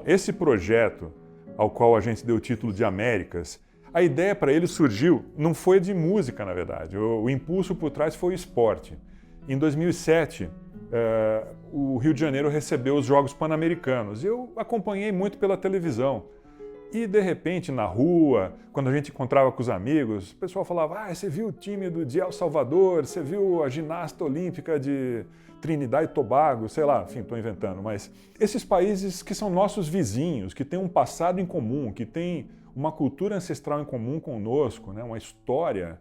Bom, esse projeto ao qual a gente deu o título de Américas, a ideia para ele surgiu, não foi de música, na verdade. O impulso por trás foi o esporte. Em 2007, o Rio de Janeiro recebeu os Jogos Pan-Americanos e eu acompanhei muito pela televisão. E, de repente, na rua, quando a gente encontrava com os amigos, o pessoal falava: você viu o time de El Salvador, você viu a ginasta olímpica de Trinidad e Tobago, sei lá, enfim, estou inventando, mas esses países que são nossos vizinhos, que têm um passado em comum, que têm uma cultura ancestral em comum conosco, né, uma história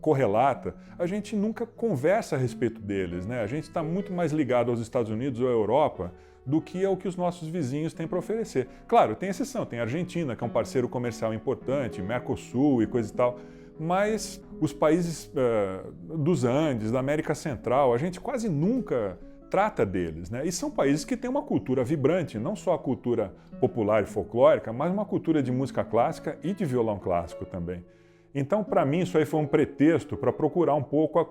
correlata, a gente nunca conversa a respeito deles, né? A gente está muito mais ligado aos Estados Unidos ou à Europa do que ao que os nossos vizinhos têm para oferecer. Claro, tem exceção, tem a Argentina, que é um parceiro comercial importante, Mercosul e coisa e tal, mas os países dos Andes, da América Central, a gente quase nunca trata deles, né? E são países que têm uma cultura vibrante, não só a cultura popular e folclórica, mas uma cultura de música clássica e de violão clássico também. Então, para mim, isso aí foi um pretexto para procurar um pouco a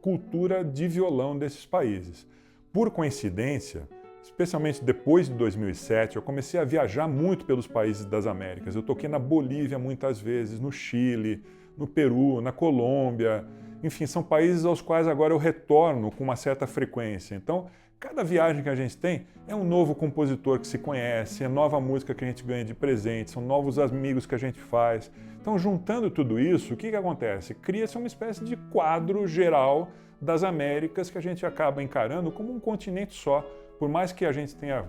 cultura de violão desses países. Por coincidência, especialmente depois de 2007, eu comecei a viajar muito pelos países das Américas. Eu toquei na Bolívia muitas vezes, no Chile, no Peru, na Colômbia. Enfim, são países aos quais agora eu retorno com uma certa frequência. Então, cada viagem que a gente tem é um novo compositor que se conhece, é nova música que a gente ganha de presente, são novos amigos que a gente faz. Então, juntando tudo isso, o que acontece? Cria-se uma espécie de quadro geral das Américas que a gente acaba encarando como um continente só. Por mais que a gente tenha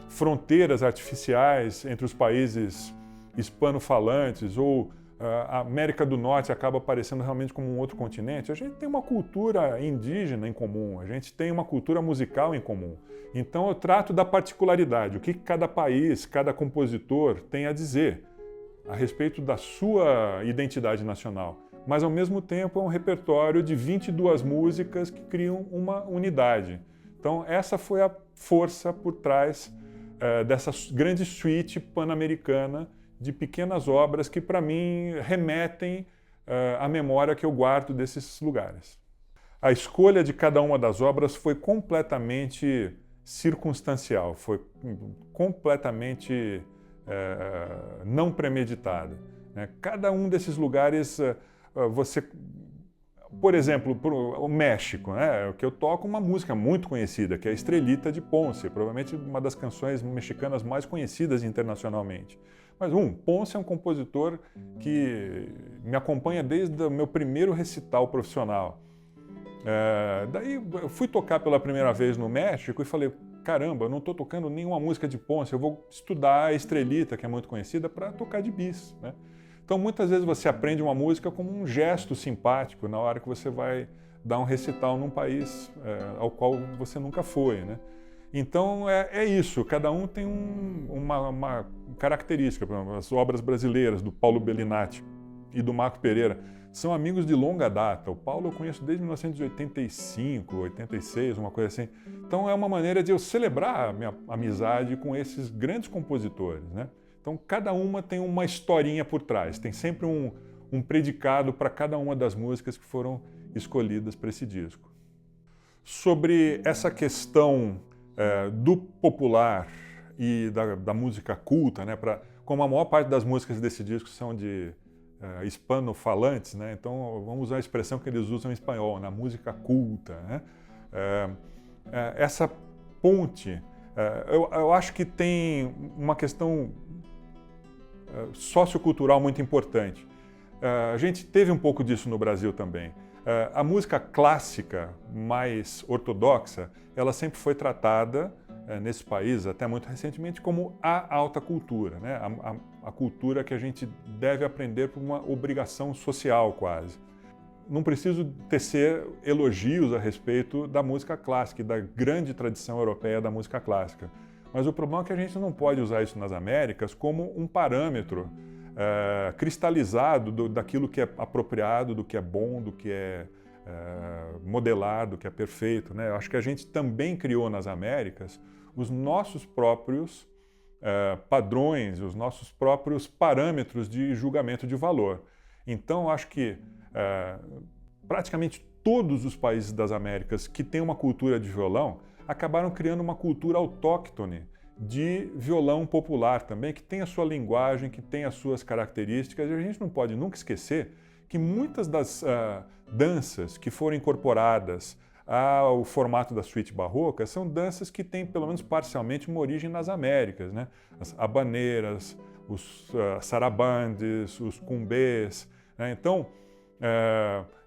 fronteiras artificiais entre os países hispano-falantes ou a América do Norte acaba aparecendo realmente como um outro continente, a gente tem uma cultura indígena em comum, a gente tem uma cultura musical em comum. Então eu trato da particularidade, o que cada país, cada compositor tem a dizer a respeito da sua identidade nacional. Mas ao mesmo tempo é um repertório de 22 músicas que criam uma unidade. Então essa foi a força por trás dessa grande suíte pan-americana de pequenas obras que, para mim, remetem à memória que eu guardo desses lugares. A escolha de cada uma das obras foi completamente circunstancial, foi completamente não premeditada, né? Cada um desses lugares, por exemplo, o México, né? Que eu toco uma música muito conhecida, que é a Estrelita de Ponce, provavelmente uma das canções mexicanas mais conhecidas internacionalmente. Mas Ponce é um compositor que me acompanha desde o meu primeiro recital profissional. Daí eu fui tocar pela primeira vez no México e falei: caramba, eu não estou tocando nenhuma música de Ponce, eu vou estudar a Estrelita, que é muito conhecida, para tocar de bis, né? Então muitas vezes você aprende uma música como um gesto simpático na hora que você vai dar um recital num país ao qual você nunca foi, né? Então é isso, cada um tem uma característica. Por exemplo, as obras brasileiras do Paulo Bellinati e do Marco Pereira são amigos de longa data. O Paulo eu conheço desde 1985, 86, uma coisa assim. Então é uma maneira de eu celebrar a minha amizade com esses grandes compositores, né? Então cada uma tem uma historinha por trás, tem sempre um predicado para cada uma das músicas que foram escolhidas para esse disco. Sobre essa questão do popular e da música culta, né? Como a maior parte das músicas desse disco são de hispanofalantes, né? Então vamos usar a expressão que eles usam em espanhol, na música culta, né? Essa ponte, eu acho que tem uma questão sociocultural muito importante. A gente teve um pouco disso no Brasil também. A música clássica mais ortodoxa, ela sempre foi tratada nesse país, até muito recentemente, como a alta cultura, né? A cultura que a gente deve aprender por uma obrigação social quase. Não preciso tecer elogios a respeito da música clássica e da grande tradição europeia da música clássica. Mas o problema é que a gente não pode usar isso nas Américas como um parâmetro cristalizado daquilo que é apropriado, do que é bom, do que é modelado, do que é perfeito, né? Eu acho que a gente também criou nas Américas os nossos próprios padrões, os nossos próprios parâmetros de julgamento de valor. Então, eu acho que praticamente todos os países das Américas que têm uma cultura de violão acabaram criando uma cultura autóctone de violão popular também, que tem a sua linguagem, que tem as suas características, e a gente não pode nunca esquecer que muitas das danças que foram incorporadas ao formato da suíte barroca são danças que têm, pelo menos parcialmente, uma origem nas Américas, né? As habaneiras, os sarabandes, os cumbés, né? Então,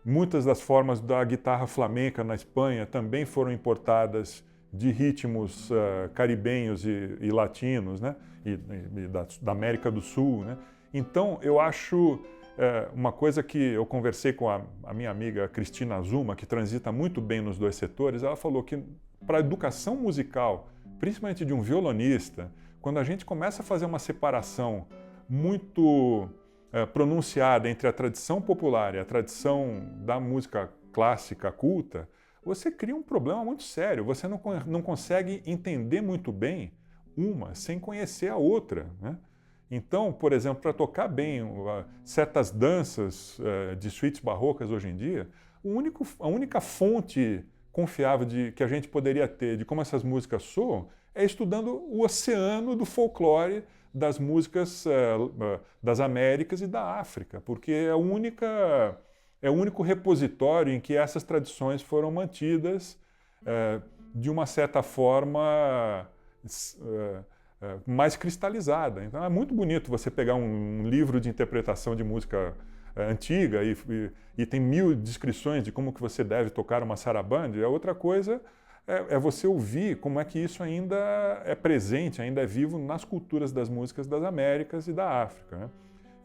muitas das formas da guitarra flamenca na Espanha também foram importadas de ritmos caribenhos e latinos, né? E da América do Sul, né? Então, eu acho uma coisa que eu conversei com a minha amiga Cristina Azuma, que transita muito bem nos dois setores, ela falou que para a educação musical, principalmente de um violonista, quando a gente começa a fazer uma separação muito pronunciada entre a tradição popular e a tradição da música clássica culta, você cria um problema muito sério. Você não consegue entender muito bem uma sem conhecer a outra, né? Então, por exemplo, para tocar bem certas danças de suítes barrocas hoje em dia, a única fonte confiável que a gente poderia ter de como essas músicas soam é estudando o oceano do folclore das músicas das Américas e da África, porque é o único repositório em que essas tradições foram mantidas de uma certa forma mais cristalizada. Então é muito bonito você pegar um livro de interpretação de música antiga e tem 1000 descrições de como que você deve tocar uma sarabande. A outra coisa é você ouvir como é que isso ainda é presente, ainda é vivo nas culturas das músicas das Américas e da África, né?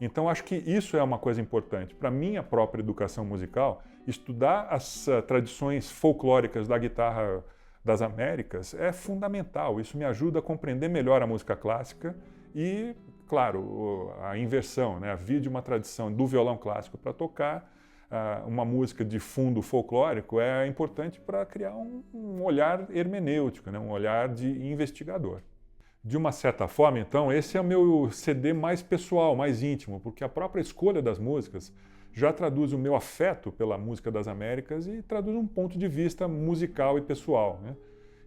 Então acho que isso é uma coisa importante. Para minha própria educação musical, estudar as tradições folclóricas da guitarra das Américas é fundamental. Isso me ajuda a compreender melhor a música clássica e, claro, a inversão, né? Vir de uma tradição do violão clássico para tocar uma música de fundo folclórico é importante para criar um olhar hermenêutico, né? Um olhar de investigador. De uma certa forma, então, esse é o meu CD mais pessoal, mais íntimo, porque a própria escolha das músicas já traduz o meu afeto pela música das Américas e traduz um ponto de vista musical e pessoal, né?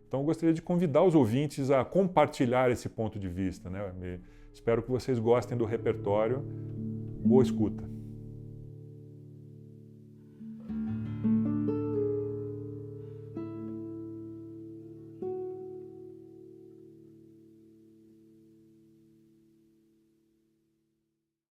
Então eu gostaria de convidar os ouvintes a compartilhar esse ponto de vista, né? Espero que vocês gostem do repertório. Boa escuta!